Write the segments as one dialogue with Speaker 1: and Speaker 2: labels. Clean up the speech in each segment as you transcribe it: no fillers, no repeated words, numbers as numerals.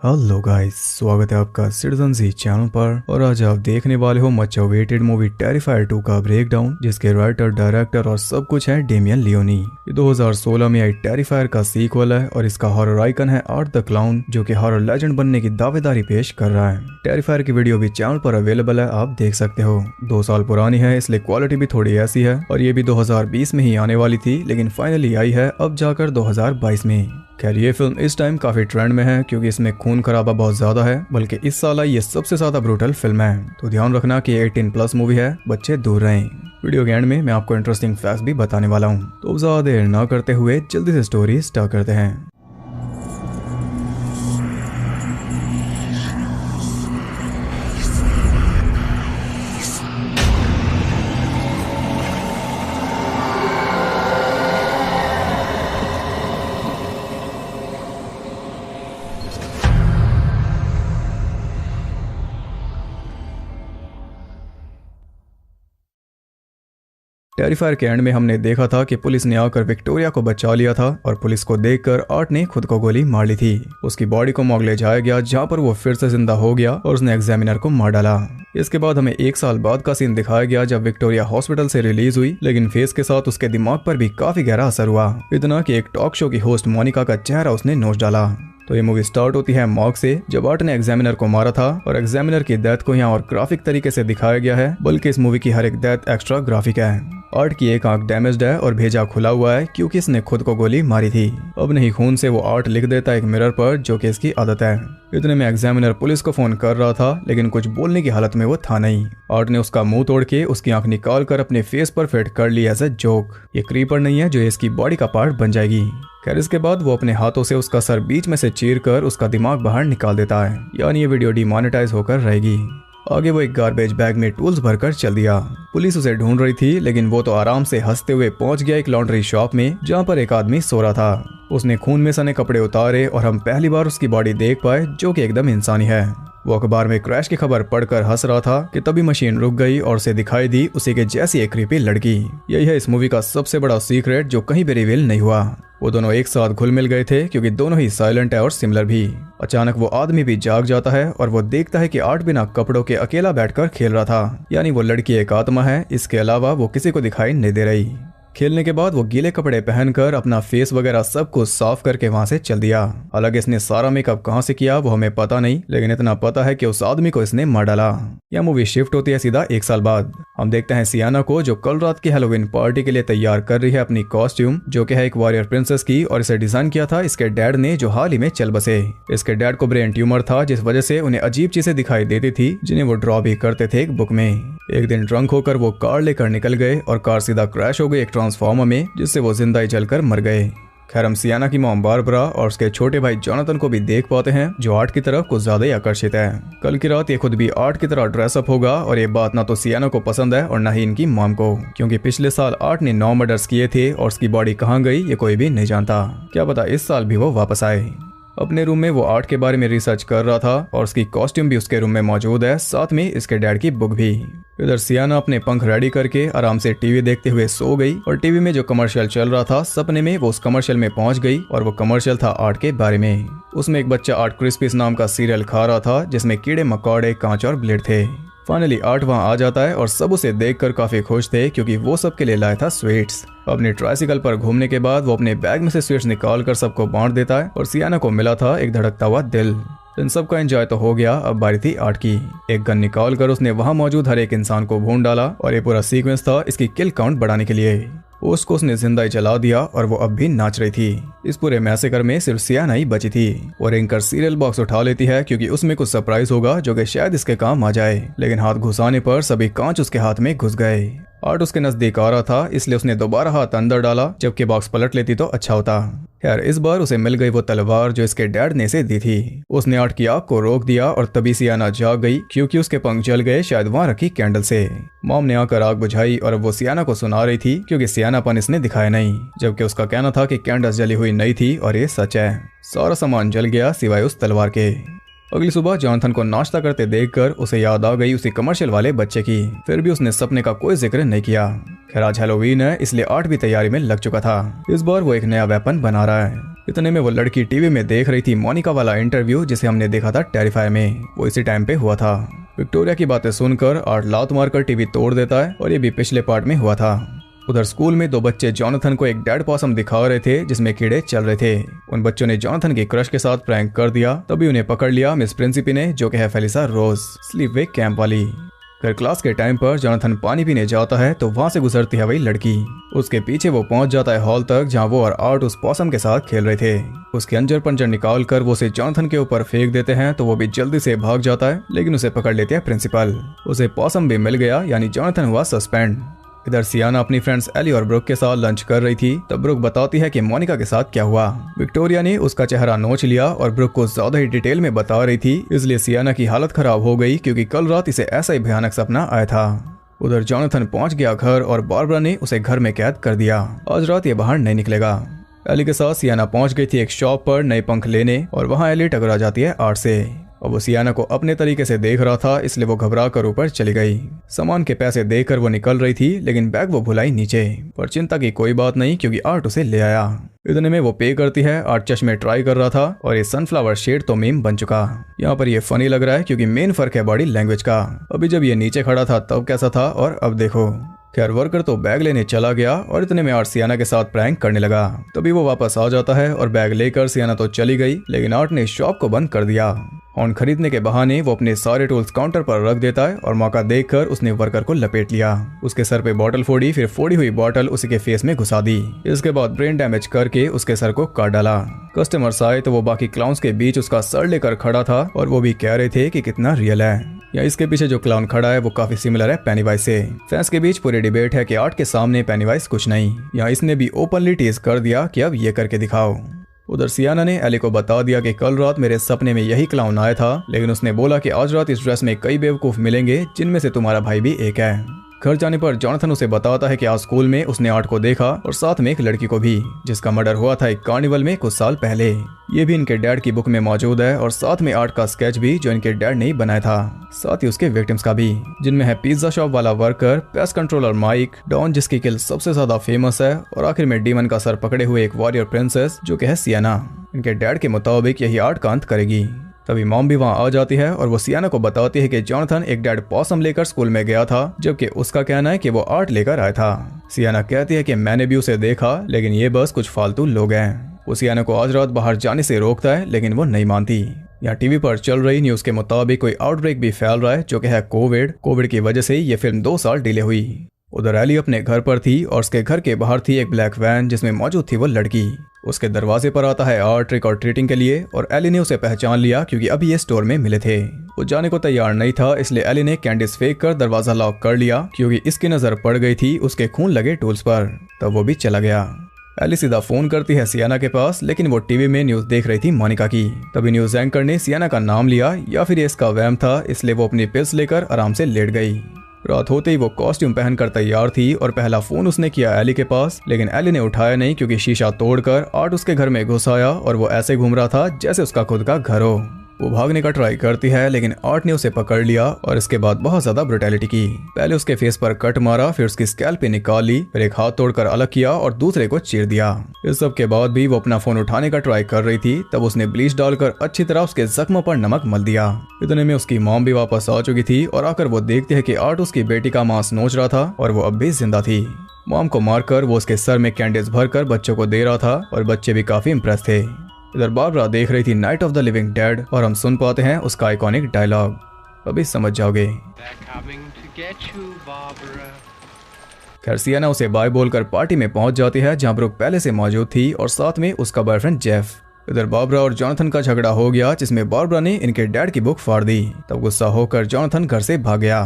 Speaker 1: Hello guys, स्वागत है आपका सिटीजन जी चैनल पर। और आज आप देखने वाले हो मच अवेटेड मूवी टेरिफायर 2 का ब्रेकडाउन, जिसके राइटर, डायरेक्टर और सब कुछ है डेमियन लियोनी। ये 2016 में आई टेरिफायर का सीक्वल है और इसका हॉरर आइकन है आर्ट द क्लाउन, जो कि हॉरर लेजेंड बनने की दावेदारी पेश कर रहा है। टेरिफायर की वीडियो भी चैनल पर अवेलेबल है, आप देख सकते हो। 2 साल पुरानी है, इसलिए क्वालिटी भी थोड़ी ऐसी है। और ये भी 2020 में ही आने वाली थी, लेकिन फाइनली आई है अब जाकर 2022 में। खैर, ये फिल्म इस टाइम काफी ट्रेंड में है क्योंकि इसमें खून खराबा बहुत ज्यादा है, बल्कि इस साल आई ये सबसे ज्यादा ब्रूटल फिल्म है। तो ध्यान रखना कि 18+ मूवी है, बच्चे दूर रहें। वीडियो के एंड में मैं आपको इंटरेस्टिंग फैक्ट्स भी बताने वाला हूँ। तो ज्यादा देर न करते हुए जल्दी से स्टोरी स्टार्ट करते हैं। टेरिफायर के एंड में हमने देखा था कि पुलिस ने आकर विक्टोरिया को बचा लिया था और पुलिस को देखकर आर्ट ने खुद को गोली मार ली थी। उसकी बॉडी को मॉर्ग ले जाया गया, जहां पर वो फिर से जिंदा हो गया और उसने एग्जामिनर को मार डाला। इसके बाद हमें 1 साल बाद का सीन दिखाया गया जब विक्टोरिया हॉस्पिटल से रिलीज हुई, लेकिन फेस के साथ उसके दिमाग पर भी काफी गहरा असर हुआ, इतना कि एक टॉक शो की होस्ट मोनिका का चेहरा उसने नोच डाला। तो ये मूवी स्टार्ट होती है मॉर्ग से, जब आर्ट ने एग्जामिनर को मारा था और एग्जामिनर की डेथ को यहाँ और ग्राफिक तरीके से दिखाया गया है, बल्कि इस मूवी की हर एक डेथ एक्स्ट्रा ग्राफिक है। आर्ट की एक आंख डैमेज्ड है और भेजा खुला हुआ है क्योंकि इसने खुद को गोली मारी थी। अब नहीं खून से वो आर्ट लिख देता है एक मिरर पर, जो कि इसकी आदत है। इतने में एग्जामिनर पुलिस को फोन कर रहा था, लेकिन कुछ बोलने की हालत में वो था नहीं। आर्ट ने उसका मुंह तोड़ के उसकी आंख निकाल कर अपने फेस पर फिट कर ली एज ए जोक। ये क्रीपर नहीं है जो इसकी बॉडी का पार्ट बन जाएगी। खैर, इसके बाद वो अपने हाथों से उसका सर बीच में से चीर कर उसका दिमाग बाहर निकाल देता है, यानी ये वीडियो डिमोनेटाइज होकर रहेगी। आगे वो एक गार्बेज बैग में टूल्स भरकर चल दिया। पुलिस उसे ढूंढ रही थी, लेकिन वो तो आराम से हंसते हुए पहुंच गया एक लॉन्ड्री शॉप में, जहां पर एक आदमी सो रहा था। उसने खून में सने कपड़े उतारे और हम पहली बार उसकी बॉडी देख पाए, जो कि एकदम इंसानी है। वो अखबार में क्रैश की खबर पढ़कर हंस रहा था कि तभी मशीन रुक गई और उसे दिखाई दी उसी के जैसी एक क्रीपी लड़की। यही है इस मूवी का सबसे बड़ा सीक्रेट, जो कहीं भी रिवील नहीं हुआ। वो दोनों एक साथ घुल मिल गए थे क्योंकि दोनों ही साइलेंट है और सिमिलर भी। अचानक वो आदमी भी जाग जाता है और वो देखता है कि आर्ट बिना कपड़ों के अकेला बैठकर खेल रहा था, यानी वो लड़की एक आत्मा है, इसके अलावा वो किसी को दिखाई नहीं दे रही। खेलने के बाद वो गीले कपड़े पहनकर अपना फेस वगैरह सब कुछ साफ करके वहां से चल दिया। हालांकि इसने सारा मेकअप कहां से किया वो हमें पता नहीं, लेकिन इतना पता है कि उस आदमी को इसने मार डाला। यह मूवी शिफ्ट होती है सीधा 1 साल बाद। हम देखते हैं सियाना को, जो कल रात की हैलोवीन पार्टी के लिए तैयार कर रही है अपनी कॉस्ट्यूम, जो कि है एक वॉरियर प्रिंसेस की, और इसे डिजाइन किया था इसके डैड ने, जो हाल ही में चल बसे। इसके डैड को ब्रेन ट्यूमर था, जिस वजह से उन्हें अजीब चीजें दिखाई देती थी, जिन्हें वो ड्रॉ भी करते थे एक बुक में। एक दिन ड्रंक होकर वो कार लेकर निकल गए और कार सीधा क्रैश हो गई एक ट्रांसफार्मर में, जिससे वो जिंदा ही जलकर मर गए। खैर, हम सियाना की मॉम बारबरा और उसके छोटे भाई जोनाथन को भी देख पाते हैं, जो आर्ट की तरफ कुछ ज्यादा ही आकर्षित है। कल की रात ये खुद भी आर्ट की तरह ड्रेसअप होगा, और ये बात ना तो सियाना को पसंद है और ना ही इनकी मॉम को, क्योंकि पिछले साल आर्ट ने 9 मर्डर्स किए थे और उसकी बॉडी कहाँ गई ये कोई भी नहीं जानता। क्या पता इस साल भी वो वापस आए। अपने रूम में वो आर्ट के बारे में रिसर्च कर रहा था और उसकी कॉस्ट्यूम भी उसके रूम में मौजूद है, साथ में इसके डैड की बुक भी। इधर सियाना अपने पंख रेडी करके आराम से टीवी देखते हुए सो गई, और टीवी में जो कमर्शियल चल रहा था, सपने में वो उस कमर्शियल में पहुंच गई, और वो कमर्शियल था आर्ट के बारे में। उसमें एक बच्चा आर्ट क्रिस्पीज नाम का सीरियल खा रहा था, जिसमें कीड़े मकोड़े, कांच और ब्लेड थे। फाइनली आर्ट वहां आ जाता है और सब उसे देखकर काफी खुश थे, क्योंकि वो सबके लिए लाया था स्वीट्स। अपने ट्राइसिकल पर घूमने के बाद वो अपने बैग में से स्वीट्स निकाल कर सबको बांट देता है, और सियाना को मिला था एक धड़कता हुआ दिल। इन सब का एंजॉय तो हो गया, अब बारी थी आर्ट की। एक गन निकाल कर उसने वहां मौजूद हर एक इंसान को भून डाला, और ये पूरा सीक्वेंस था इसकी किल काउंट बढ़ाने के लिए। उसको उसने जिंदा ही जला दिया और वो अब भी नाच रही थी। इस पूरे मैसेकर में सिर्फ सियाना ही बची थी, और एंकर सीरियल बॉक्स उठा लेती है क्योंकि उसमें कुछ सरप्राइज होगा जो कि शायद इसके काम आ जाए, लेकिन हाथ घुसाने पर सभी कांच उसके हाथ में घुस गए। आर्ट उसके नजदीक आ रहा था, इसलिए उसने दोबारा हाथ अंदर डाला, जबकि बॉक्स पलट लेती तो अच्छा होता। खैर, इस बार उसे मिल गई वो तलवार जो इसके डैड ने इसे दी थी। उसने आर्ट की आग को रोक दिया और तभी सियाना जाग गई, क्योंकि उसके पंख जल गए, शायद वहां रखी कैंडल से। मॉम ने आकर आग बुझाई और अब वो सियाना को सुना रही थी, क्योंकि सियानापन इसने दिखाया नहीं, जबकि उसका कहना था कि कैंडल्स जली हुई नहीं थी, और ये सच है। सारा सामान जल गया सिवाय उस तलवार के। अगली सुबह जोनाथन को नाश्ता करते देखकर उसे याद आ गई उसी कमर्शियल वाले बच्चे की, फिर भी उसने सपने का कोई जिक्र नहीं किया। खैर, आज हैलोवीन है, इसलिए आर्ट भी तैयारी में लग चुका था। इस बार वो एक नया वेपन बना रहा है। इतने में वो लड़की टीवी में देख रही थी मोनिका वाला इंटरव्यू जिसे हमने देखा था टेरिफायर में, वो इसी टाइम पे हुआ था। विक्टोरिया की बातें सुनकर आर्ट लात मारकर टीवी तोड़ देता है और ये भी पिछले पार्ट में हुआ था। उधर स्कूल में दो बच्चे जॉनथन को एक डेड पॉसम दिखा रहे थे जिसमें कीड़े चल रहे थे। उन बच्चों ने जॉनथन की क्रश के साथ प्रैंक कर दिया, तभी उन्हें पकड़ लिया मिस प्रिंसिपी ने, जो कि है फेलिसा रोज, स्लीपवेक कैंप वाली। फिर क्लास के टाइम पर जॉनथन पानी पीने जाता है तो वहां से गुजरती है वही लड़की। उसके पीछे वो पहुंच जाता है हॉल तक जहां वो और आर्ट उस पॉसम के साथ खेल रहे थे। उसके अंजर पंजर निकाल कर वो उसे जॉनथन के ऊपर फेंक देते हैं तो वो भी जल्दी से भाग जाता है, लेकिन उसे पकड़ लेते हैं प्रिंसिपल। उसे पॉसम भी मिल गया, यानी जॉनथन हुआ सस्पेंड। इधर सियाना अपनी फ्रेंड्स एली और ब्रुक के साथ लंच कर रही थी, तब ब्रुक बताती है कि मोनिका के साथ क्या हुआ। विक्टोरिया ने उसका चेहरा नोच लिया और ब्रुक को ज्यादा ही डिटेल में बता रही थी, इसलिए सियाना की हालत खराब हो गई क्योंकि कल रात इसे ऐसा ही भयानक सपना आया था। उधर जॉनथन पहुंच गया घर और बारबरा ने उसे घर में कैद कर दिया। आज रात ये बाहर नहीं निकलेगा। एली के साथ सियाना पहुंच गई थी एक शॉप पर नए पंख लेने और वहां एली टकरा जाती है आर्ट से और वो सियाना को अपने तरीके से देख रहा था, इसलिए वो घबरा कर ऊपर चली गई। सामान के पैसे देकर वो निकल रही थी, लेकिन बैग वो भुलाई नीचे, पर चिंता की कोई बात नहीं क्योंकि आर्ट उसे ले आया। इतने में वो पे करती है। आर्ट चश्मे ट्राई कर रहा था और ये सनफ्लावर शेड तो मीम बन चुका। यहाँ पर ये फनी लग रहा है क्योंकि मेन फर्क है बॉडी लैंग्वेज का। अभी जब ये नीचे खड़ा था तब कैसा था और अब देखो। खैर वर्कर तो बैग लेने चला गया और इतने में आर्ट सियाना के साथ प्रैंक करने लगा। तभी वो वापस आ जाता है और बैग लेकर सियाना तो चली गई, लेकिन आर्ट ने शॉप को बंद कर दिया। हॉर्न खरीदने के बहाने वो अपने सारे टूल्स काउंटर पर रख देता है और मौका देखकर उसने वर्कर को लपेट लिया। उसके सर पे बॉटल फोड़ी, फिर फोड़ी हुई बॉटल उसी के फेस में घुसा दी। इसके बाद ब्रेन डैमेज करके उसके सर को काट डाला। कस्टमर्स आए तो वो बाकी क्लाउन्स के बीच उसका सर लेकर खड़ा था और वो भी कह रहे थे कि कितना रियल है। या इसके पीछे जो क्लाउन खड़ा है वो काफी सिमिलर है पेनीवाइज से। फैंस के बीच पूरी डिबेट है कि आर्ट के सामने पेनीवाइज कुछ नहीं। या इसने भी ओपनली टीज कर दिया कि अब ये करके दिखाओ। उधर सियाना ने एली को बता दिया कि कल रात मेरे सपने में यही क्लाउन आया था, लेकिन उसने बोला कि आज रात इस ड्रेस में कई बेवकूफ मिलेंगे जिनमें से तुम्हारा भाई भी एक है। घर जाने पर जॉनथन उसे बताता है कि आज स्कूल में उसने आर्ट को देखा और साथ में एक लड़की को भी, जिसका मर्डर हुआ था एक कार्निवल में कुछ साल पहले। ये भी इनके डैड की बुक में मौजूद है और साथ में आर्ट का स्केच भी जो इनके डैड ने ही बनाया था, साथ ही उसके विक्टिम्स का भी, जिनमें है पिज्जा शॉप वाला worker, pest controller Mike, Don जिसकी किल सबसे ज्यादा फेमस है, और आखिर में डीमन का सर पकड़े हुए एक वॉरियर प्रिंसेस जो कि है सियाना। इनके डैड के मुताबिक यही आर्ट का अंत करेगी। तभी मॉम भी वहां आ जाती है और वो सियाना को बताती है कि जॉनथन एक डेड पॉसम लेकर स्कूल में गया था, जबकि उसका कहना है कि वो आर्ट लेकर आया था। सियाना कहती है कि मैंने भी उसे देखा, लेकिन ये बस कुछ फालतू लोग हैं। वो सियाना को आज रात बाहर जाने से रोकता है, लेकिन वो नहीं मानती। यहाँ टीवी पर चल रही न्यूज के मुताबिक कोई आउटब्रेक भी फैल रहा है जो कि है कोविड की वजह से ये फिल्म 2 साल डिले हुई। उधर एली अपने घर पर थी और उसके घर के बाहर थी एक ब्लैक वैन जिसमें मौजूद थी वो लड़की। उसके दरवाजे पर आता है आर्ट ट्रिक और ट्रीटिंग के लिए और एली ने उसे पहचान लिया क्योंकि अभी ये स्टोर में मिले थे। वो जाने को तैयार नहीं था, इसलिए एली ने कैंडीज फेंक कर दरवाजा लॉक कर लिया क्योंकि इसकी नजर पड़ गई थी उसके खून लगे टूल्स पर। तब वो भी चला गया। एली सीधा फोन करती है सियाना के पास, लेकिन वो टीवी में न्यूज देख रही थी मोनिका की। तभी न्यूज एंकर ने सियाना का नाम लिया, या फिर ये इसका वहम था, इसलिए वो अपनी पिल्स लेकर आराम से लेट गई। रात होते ही वो कॉस्ट्यूम पहनकर तैयार थी और पहला फोन उसने किया एली के पास, लेकिन एली ने उठाया नहीं क्योंकि शीशा तोड़कर आर्ट उसके घर में घुस आया और वो ऐसे घूम रहा था जैसे उसका खुद का घर हो। वो भागने का ट्राई करती है, लेकिन आर्ट ने उसे पकड़ लिया और इसके बाद बहुत ज्यादा ब्रुटैलिटी की। पहले उसके फेस पर कट मारा, फिर उसकी स्कैल्प पे निकाल ली, फिर एक हाथ तोड़कर अलग किया और दूसरे को चीर दिया। इस सब के बाद भी वो अपना फोन उठाने का ट्राई कर रही थी, तब उसने ब्लीच डालकर अच्छी तरह उसके जख्मों पर नमक मल दिया। इतने में उसकी मॉम भी वापस आ चुकी थी और आकर वो देखते है कि आर्ट उसकी बेटी का मांस नोच रहा था और वो अब भी जिंदा थी। मॉम को मारकर वो उसके सर में कैंडीज भरकर बच्चों को दे रहा था और बच्चे भी काफी इम्प्रेस थे। इधर बारबरा देख रही थी night of the living dead और हम सुन पाते हैं उसका आइकॉनिक डायलॉग, अभी समझ जाओगे। खैर सियाना उसे बाय बोलकर पार्टी में पहुंच जाती है जहां ब्रुक पहले से मौजूद थी और साथ में उसका बॉयफ्रेंड जेफ। इधर बारबरा और जॉनथन का झगड़ा हो गया जिसमें बारबरा ने इनके डैड की बुक फाड़ दी। तब गुस्सा होकर जॉनथन घर से भाग गया।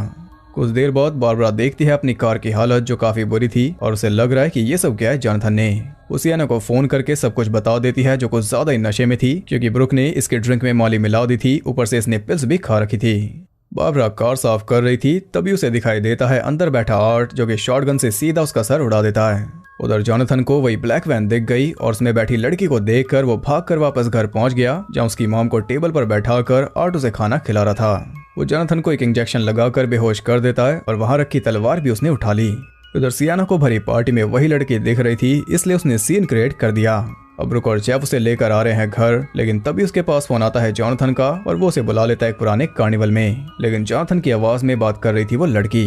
Speaker 1: कुछ देर बाद बारबरा देखती है अपनी कार की हालत जो काफी बुरी थी और उसे लग रहा है कि ये सब क्या है जॉनथन ने। वो सियाना को फोन करके सब कुछ बता देती है जो कुछ ज्यादा ही नशे में थी क्योंकि ब्रुक ने इसके ड्रिंक में मॉली मिला दी थी, ऊपर से इसने पिल्स भी खा रखी थी। बारबरा कार साफ कर रही थी, तभी उसे दिखाई देता है अंदर बैठा आर्ट जो कि शॉटगन से सीधा उसका सर उड़ा देता है। उधर जॉनथन को वही ब्लैक वैन दिख गई और उसमें बैठी लड़की को देखकर वो भागकर वापस घर पहुंच गया जहां उसकी मॉम को टेबल पर बैठाकर आर्ट उसे खाना खिला रहा था। वो जॉनथन को एक इंजेक्शन लगाकर बेहोश कर देता है और वहां रखी तलवार भी उसने उठा ली। उधर सियाना को भरी पार्टी में वही लड़की दिख रही थी, इसलिए उसने सीन क्रिएट कर दिया। अब ब्रुक और जेफ उसे लेकर आ रहे हैं घर, लेकिन तभी उसके पास फोन आता है जॉनथन का और वो उसे बुला लेता है एक पुराने कार्निवल में। लेकिन जॉनथन की आवाज में बात कर रही थी वो लड़की।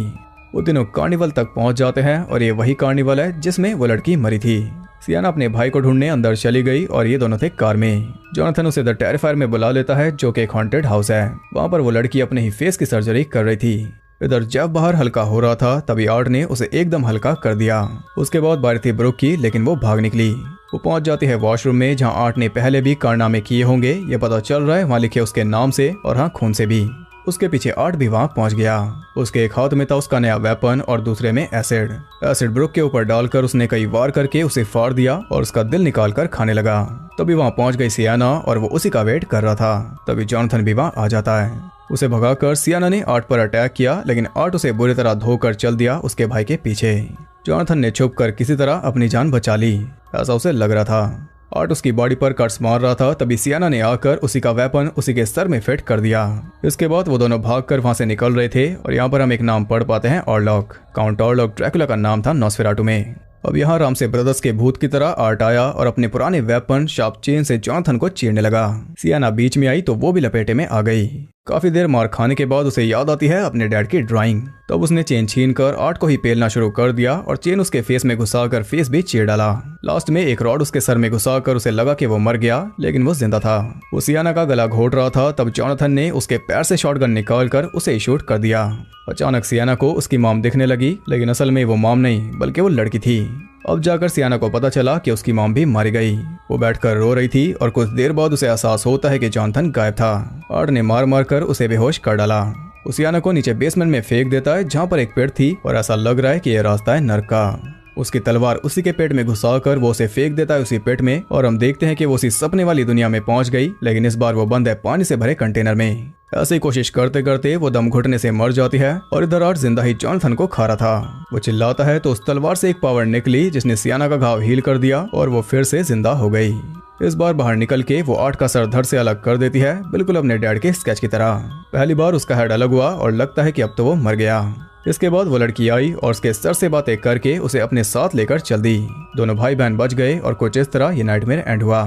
Speaker 1: वो तीनों कार्निवल तक पहुंच जाते हैं और ये वही कार्निवल है जिसमें वो लड़की मरी थी। सियाना अपने भाई को ढूंढने अंदर चली गई और ये दोनों थे कार में। जॉनथन उसे द टेरिफायर में बुला लेता है जो कि एक हॉन्टेड हाउस है। वहाँ पर वो लड़की अपने ही फेस की सर्जरी कर रही थी। इधर जब बाहर हल्का हो रहा था तभी आर्ट ने उसे एकदम हल्का कर दिया। उसके बाद बारी थी ब्रुक की, लेकिन वो भाग निकली। वो पहुंच जाती है वॉशरूम में जहां आर्ट ने पहले भी कारनामे किए होंगे, ये पता चल रहा है वहां लिखे उसके नाम से और हाँ खून से भी। उसके पीछे आर्ट भी वहां पहुंच गया। उसके एक हाथ में था उसका नया वेपन और दूसरे में एसिड ब्रुक के ऊपर डालकर उसने कई वार करके उसे फाड़ दिया और उसका दिल निकाल कर खाने लगा। तभी वहां पहुंच गई सियाना और वो उसी का वेट कर रहा था। तभी जॉनथन भी वहां आ जाता है। उसे भगाकर सियाना ने आर्ट पर अटैक किया, लेकिन आर्ट उसे बुरी तरह धोकर चल दिया उसके भाई के पीछे। जॉनथन ने छुप कर किसी तरह अपनी जान बचा ली, ऐसा उसे लग रहा था। आर्ट उसकी बॉडी पर कट्स मार रहा था, तभी सियाना ने आकर उसी का वेपन उसी के सर में फिट कर दिया। इसके बाद वो दोनों भागकर वहां से निकल रहे थे और यहाँ पर हम एक नाम पढ़ पाते हैं, ऑरलॉक। काउंट ऑरलॉक ड्रैकुला का नाम था नॉस्फेराटू में। अब यहाँ रामसे ब्रदर्स के भूत की तरह आर्ट आया और अपने पुराने वेपन शार्प चेन से जॉनथन को चीरने लगा। सियाना बीच में आई तो वो भी लपेटे में आ गई। काफी देर मार खाने के बाद उसे याद आती है अपने डैड की ड्राइंग। तब उसने चेन छीनकर आर्ट को ही पेलना शुरू कर दिया और चेन उसके फेस में घुसाकर फेस भी चीर डाला। लास्ट में एक रॉड उसके सर में घुसाकर उसे लगा कि वो मर गया, लेकिन वो जिंदा था। वो सियाना का गला घोट रहा था, तब जॉनथन ने उसके पैर से शॉटगन निकालकर उसे शूट कर दिया। अचानक सियाना को उसकी मॉम दिखने लगी, लेकिन असल में वो मॉम नहीं बल्कि वो लड़की थी। अब जाकर सियाना को पता चला कि उसकी मॉम भी मारी गई। वो बैठकर रो रही थी और कुछ देर बाद उसे एहसास होता है कि जॉनथन गायब था। आर्ट ने मार मार कर उसे बेहोश कर डाला। वो सियाना को नीचे बेसमेंट में फेंक देता है जहाँ पर एक पेड़ थी और ऐसा लग रहा है कि यह रास्ता है नर्क का। उसकी तलवार उसी के पेट में घुसाकर वो उसे फेंक देता है उसी पेट में और हम देखते हैं कि वो उसी सपने वाली दुनिया में पहुंच गई, लेकिन इस बार वो बंद है पानी से भरे कंटेनर में। ऐसे ही कोशिश करते करते वो दम घुटने से मर जाती है और इधर आर्ट जिंदा ही जॉनथन को खा रहा था। वो चिल्लाता है तो उस तलवार से एक पावर निकली जिसने सियाना का घाव हील कर दिया और वो फिर से जिंदा हो गई। इस बार बाहर निकल के वो आर्ट का सर धड़ से अलग कर देती है, बिल्कुल अपने डैड के स्केच की तरह। पहली बार उसका हेड अलग हुआ और लगता है कि अब तो वो मर गया। इसके बाद वो लड़की आई और उसके सर से बातें करके उसे अपने साथ लेकर चल दी। दोनों भाई बहन बच गए और कुछ इस तरह ये नाइटमेयर एंड हुआ।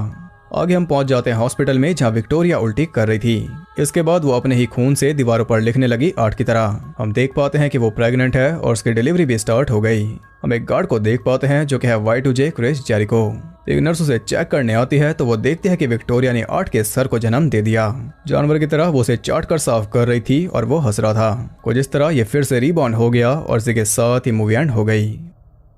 Speaker 1: आगे हम पहुंच जाते हैं हॉस्पिटल में जहां विक्टोरिया उल्टी कर रही थी। इसके बाद वो अपने ही खून से दीवारों पर लिखने लगी आर्ट की तरह। हम देख पाते हैं कि वो प्रेग्नेंट है और उसकी डिलीवरी भी स्टार्ट हो गई। हम एक गार्ड को देख पाते हैं जो कि है Y2J क्रिस जेरिको। एक नर्स उसे चेक करने आती है तो वो देखती है कि विक्टोरिया ने आर्ट के सर को जन्म दे दिया। जानवर की तरह वो उसे चाट कर साफ कर रही थी और वो हंस रहा था। कुछ इस तरह ये फिर से रीबॉर्न हो गया और इसी के साथ ही मूवी एंड हो गई।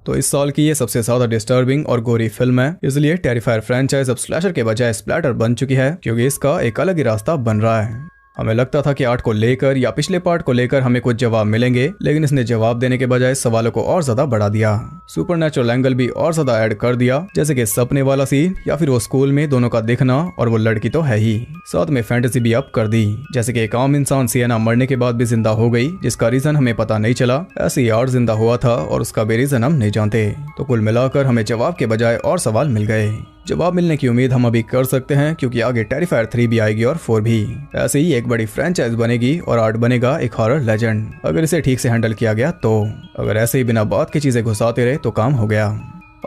Speaker 1: तो इस साल की ये सबसे ज्यादा डिस्टर्बिंग और गोरी फिल्म है, इसलिए टेरिफायर फ्रेंचाइज अब स्लैशर के बजाय स्प्लैटर बन चुकी है, क्योंकि इसका एक अलग ही रास्ता बन रहा है। हमें लगता था कि आर्ट को लेकर या पिछले पार्ट को लेकर हमें कुछ जवाब मिलेंगे, लेकिन इसने जवाब देने के बजाय सवालों को और ज्यादा बढ़ा दिया। सुपरनैचुरल एंगल भी और ज्यादा ऐड कर दिया, जैसे कि सपने वाला सीन या फिर वो स्कूल में दोनों का दिखना, और वो लड़की तो है ही। साथ में फैंटेसी भी अप कर दी, जैसे कि एक आम इंसान सियाना मरने के बाद भी जिंदा हो गई, जिसका रीजन हमें पता नहीं चला। ऐसे ही आर्ट जिंदा हुआ था और उसका भी रीजन हम नहीं जानते। तो कुल मिलाकर हमें जवाब के बजाय और सवाल मिल गए। जवाब मिलने की उम्मीद हम अभी कर सकते हैं, क्योंकि आगे टेरिफायर 3 भी आएगी और 4 भी। ऐसे ही एक बड़ी फ्रेंचाइज बनेगी और आर्ट बनेगा एक हॉरर लेजेंड, अगर इसे ठीक से हैंडल किया गया तो। अगर ऐसे ही बिना बात की चीजें घुसाते रहे तो काम हो गया।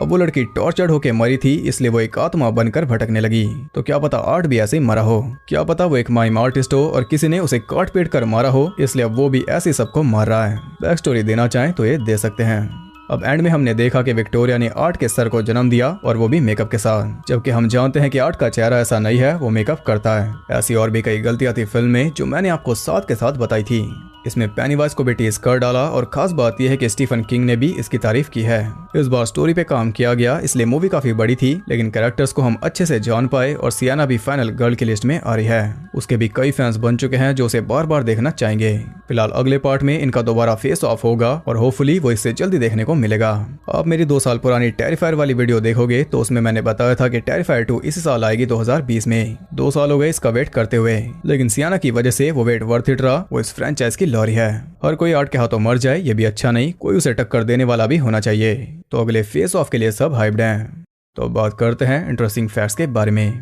Speaker 1: अब वो लड़की टॉर्चर्ड होकर मरी थी, इसलिए वो एक आत्मा बनकर भटकने लगी। तो क्या पता आर्ट भी ऐसे ही मरा हो, क्या पता वो एक माइम आर्टिस्ट हो और किसी ने उसे काट पीट कर मारा हो, इसलिए अब वो भी ऐसे सबको मार रहा है। बैक स्टोरी देना चाहें तो ये दे सकते हैं। अब एंड में हमने देखा कि विक्टोरिया ने आर्ट के सर को जन्म दिया, और वो भी मेकअप के साथ, जबकि हम जानते हैं कि आर्ट का चेहरा ऐसा नहीं है, वो मेकअप करता है। ऐसी और भी कई गलतियां थी फिल्म में जो मैंने आपको साथ के साथ बताई थी। इसमें पेनीवाइज को भी टीज कर डाला, और खास बात यह है कि स्टीफन किंग ने भी इसकी तारीफ की है। इस बार स्टोरी पे काम किया गया, इसलिए मूवी काफी बड़ी थी, लेकिन कैरेक्टर्स को हम अच्छे से जान पाए, और सियाना भी फाइनल गर्ल की लिस्ट में आ रही है। उसके भी कई फैंस बन चुके हैं जो उसे बार बार देखना चाहेंगे। फिलहाल अगले पार्ट में इनका दोबारा फेस ऑफ होगा, और होपफुली वो इससे जल्दी देखने को मिलेगा। आप मेरी 2 साल पुरानी टेरिफायर वाली वीडियो देखोगे तो उसमें मैंने बताया था कि टेरिफायर 2 इसी साल आएगी 2020 में। 2 साल हो गए इसका वेट करते हुए, लेकिन सियाना की वजह से वो वेट वर्थ इट रहा। वो इस फ्रेंचाइज की लॉरी है। हर कोई आर्ट के हाथों मर जाए ये भी अच्छा नहीं, कोई उसे टक्कर देने वाला भी होना चाहिए। तो अगले फेस ऑफ के लिए सब हाइप्ड हैं। तो अब बात करते हैं इंटरेस्टिंग फैक्ट्स के बारे में।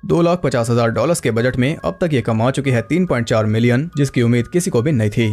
Speaker 1: $2,50,000 के बजट में अब तक ये कमा चुकी है 3.4 मिलियन, जिसकी उम्मीद किसी को भी नहीं थी।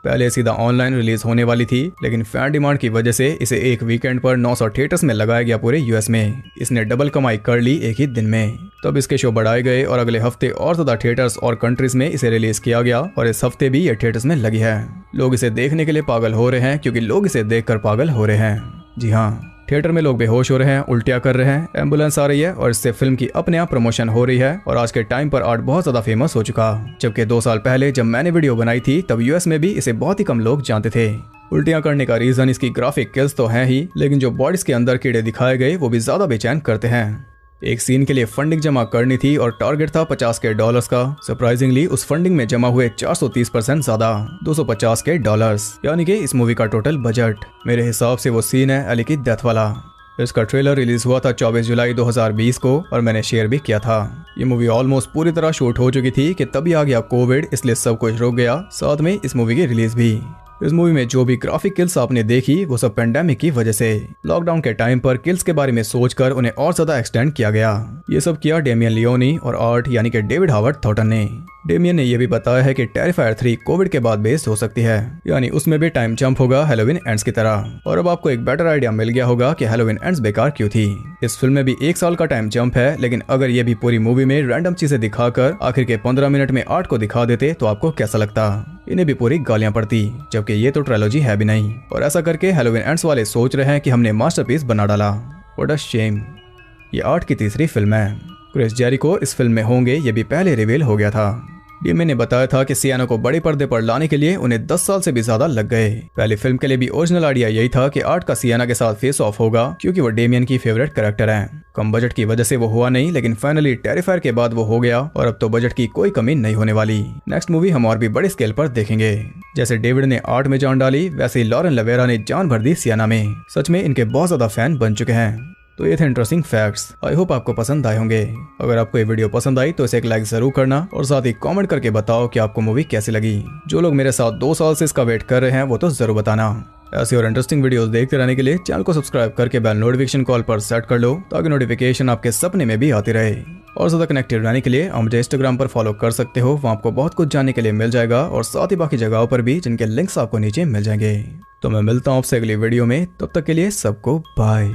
Speaker 1: पहले सीधा ऑनलाइन रिलीज होने वाली थी, लेकिन फैन डिमांड की वजह से इसे एक वीकेंड पर 900 थिएटर्स में लगाया गया पूरे यूएस में। इसने डबल कमाई कर ली एक ही दिन में। तब इसके शो बढ़ाए गए और अगले हफ्ते और ज्यादा थिएटर्स और कंट्रीज में इसे रिलीज किया गया और इस हफ्ते भी ये थिएटर्स में लगी है। लोग इसे देखने के लिए पागल हो रहे हैं क्योंकि लोग इसे देखकर पागल हो रहे हैं। जी हाँ, थिएटर में लोग बेहोश हो रहे हैं, उल्टियां कर रहे हैं, एम्बुलेंस आ रही है और इससे फिल्म की अपने आप प्रमोशन हो रही है। और आज के टाइम पर आर्ट बहुत ज्यादा फेमस हो चुका, जबकि 2 साल पहले जब मैंने वीडियो बनाई थी तब यूएस में भी इसे बहुत ही कम लोग जानते थे। उल्टियां करने का रीजन इसकी ग्राफिक किल्स तो है ही, लेकिन जो बॉडीज के अंदर कीड़े दिखाए गए वो भी ज्यादा बेचैन करते हैं। एक सीन के लिए फंडिंग जमा करनी थी और टारगेट था $50 का। सरप्राइजिंगली उस फंडिंग में जमा हुए 430% ज्यादा, $250, यानी कि इस मूवी का टोटल बजट। मेरे हिसाब से वो सीन है एली की डेथ वाला। इसका ट्रेलर रिलीज हुआ था 24 जुलाई 2020 को और मैंने शेयर भी किया था। ये मूवी ऑलमोस्ट पूरी तरह शूट हो चुकी थी कि तभी आ गया कोविड, इसलिए सब कुछ रुक गया, साथ में इस मूवी की रिलीज भी। इस मूवी में जो भी ग्राफिक किल्स आपने देखी वो सब पेंडेमिक की वजह से। लॉकडाउन के टाइम पर किल्स के बारे में सोचकर उन्हें और ज्यादा एक्सटेंड किया गया। ये सब किया डेमियन लियोनी और आर्ट यानी कि डेविड हावर्ड थॉर्टन ने। डेमियन ने यह भी बताया है कि टेरिफायर 3 कोविड के बाद बेस्ड हो सकती है, यानी उसमें भी टाइम जंप होगा हैलोवीन एंड्स की तरह। और अब आपको एक बेटर आइडिया मिल गया होगा कि हैलोवीन एंड्स बेकार क्यों थी। इस फिल्म में भी 1 साल का टाइम जंप है, लेकिन अगर ये भी पूरी मूवी में रैंडम चीजें दिखाकर आखिर के 15 मिनट में आर्ट को दिखा देते तो आपको कैसा लगता? इन्हें भी पूरी गालियां पड़ती, जबकि ये तो ट्रायलॉजी है भी नहीं। और ऐसा करके हैलोवीन एंड्स वाले सोच रहे हैं कि हमने मास्टरपीस बना डाला। What a shame. ये आर्ट की तीसरी फिल्म है। क्रिस जेरिको इस फिल्म में होंगे, ये भी पहले रिवील हो गया था। डीमे ने बताया था कि सियाना को बड़े पर्दे पर लाने के लिए उन्हें 10 साल से भी ज्यादा लग गए। पहली फिल्म के लिए भी ओरिजिनल आइडिया यही था कि आर्ट का सियाना के साथ फेस ऑफ होगा, क्योंकि वो डेमियन की फेवरेट कैरेक्टर है। कम बजट की वजह से वो हुआ नहीं, लेकिन फाइनली टेरिफायर के बाद वो हो गया और अब तो बजट की कोई कमी नहीं होने वाली। नेक्स्ट मूवी हम और भी बड़े स्केल पर देखेंगे। जैसे डेविड ने आर्ट में जान डाली, वैसे ही लॉरेन लवेरा ने जान भर दी सियाना में। सच में इनके बहुत ज्यादा फैन बन चुके हैं। तो ये थे इंटरेस्टिंग फैक्ट्स। आई होप आपको पसंद आए होंगे। अगर आपको ये वीडियो पसंद आई तो इसे एक लाइक जरूर करना और साथ ही कमेंट करके बताओ कि आपको मूवी कैसी लगी। जो लोग मेरे साथ 2 साल से इसका वेट कर रहे हैं वो तो जरूर बताना। ऐसी और इंटरेस्टिंग वीडियोस देखते रहने के लिए चैनल को सब्सक्राइब करके बेल नोटिफिकेशन कॉल पर सेट कर लो, ताकि नोटिफिकेशन आपके सपने में भी आती रहे। और ज्यादा कनेक्टेड रहने के लिए आप मुझे इंस्टाग्राम पर फॉलो कर सकते हो, वहाँ आपको बहुत कुछ जानने के लिए मिल जाएगा और साथ ही बाकी जगहों पर भी, जिनके लिंक्स आपको नीचे मिल जाएंगे। तो मैं मिलता हूँ आपसे अगली वीडियो में, तब तक के लिए सबको बाय।